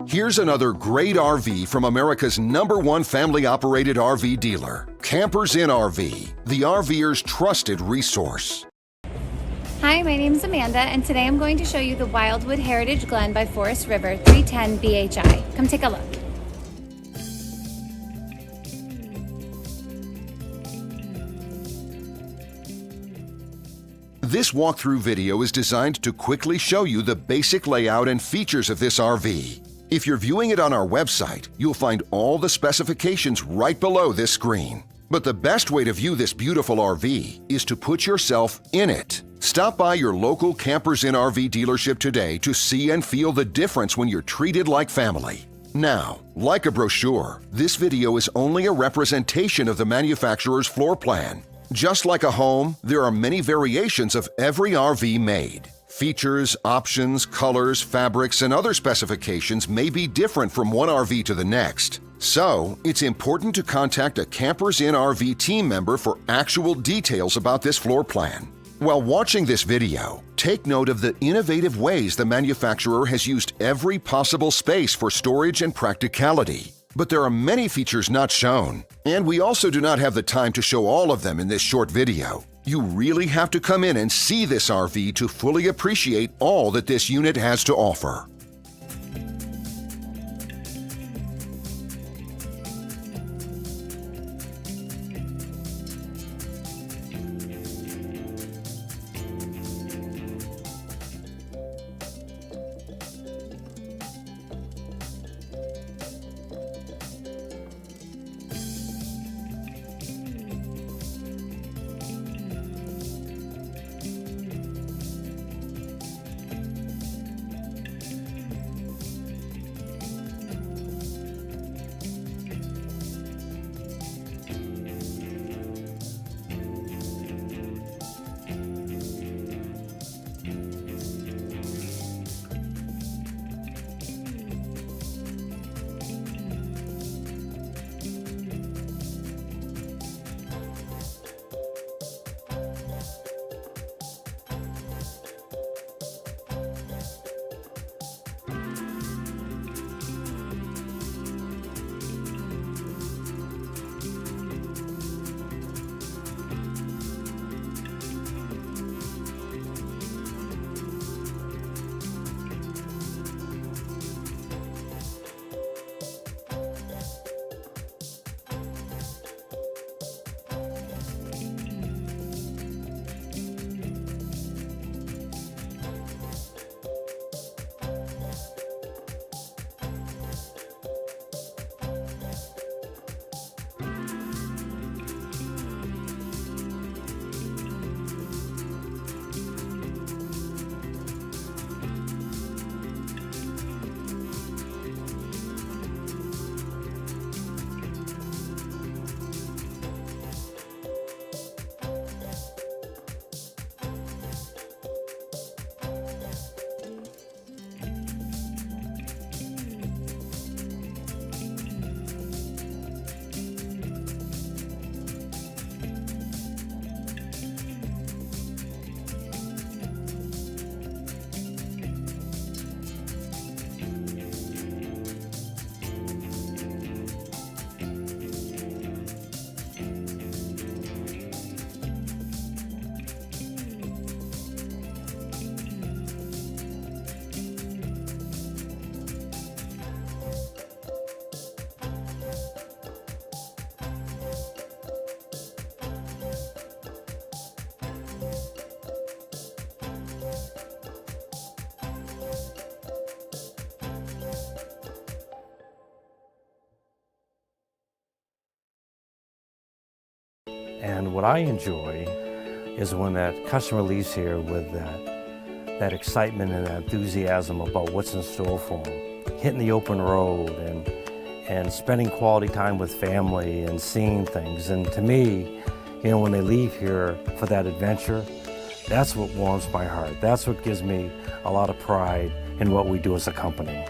Here's another great RV from America's #1 family-operated RV dealer, Campers Inn RV, the RVer's trusted resource. Hi, my name is Amanda, and today I'm going to show you the Wildwood Heritage Glen by Forest River 310 BHI. Come take a look. This walkthrough video is designed to quickly show you the basic layout and features of this RV. If you're viewing it on our website, you'll find all the specifications right below this screen. But the best way to view this beautiful RV is to put yourself in it. Stop by your local Campers Inn RV dealership today to see and feel the difference when you're treated like family. Now, like a brochure, this video is only a representation of the manufacturer's floor plan. Just like a home, there are many variations of every RV made. Features, options, colors, fabrics, and other specifications may be different from one RV to the next. So, it's important to contact a Campers Inn RV team member for actual details about this floor plan. While watching this video, take note of the innovative ways the manufacturer has used every possible space for storage and practicality. But there are many features not shown, and we also do not have the time to show all of them in this short video. You really have to come in and see this RV to fully appreciate all that this unit has to offer. And what I enjoy is when that customer leaves here with that excitement and that enthusiasm about what's in store for them. Hitting the open road and spending quality time with family and seeing things. And to me, you know, when they leave here for that adventure, that's what warms my heart. That's what gives me a lot of pride in what we do as a company.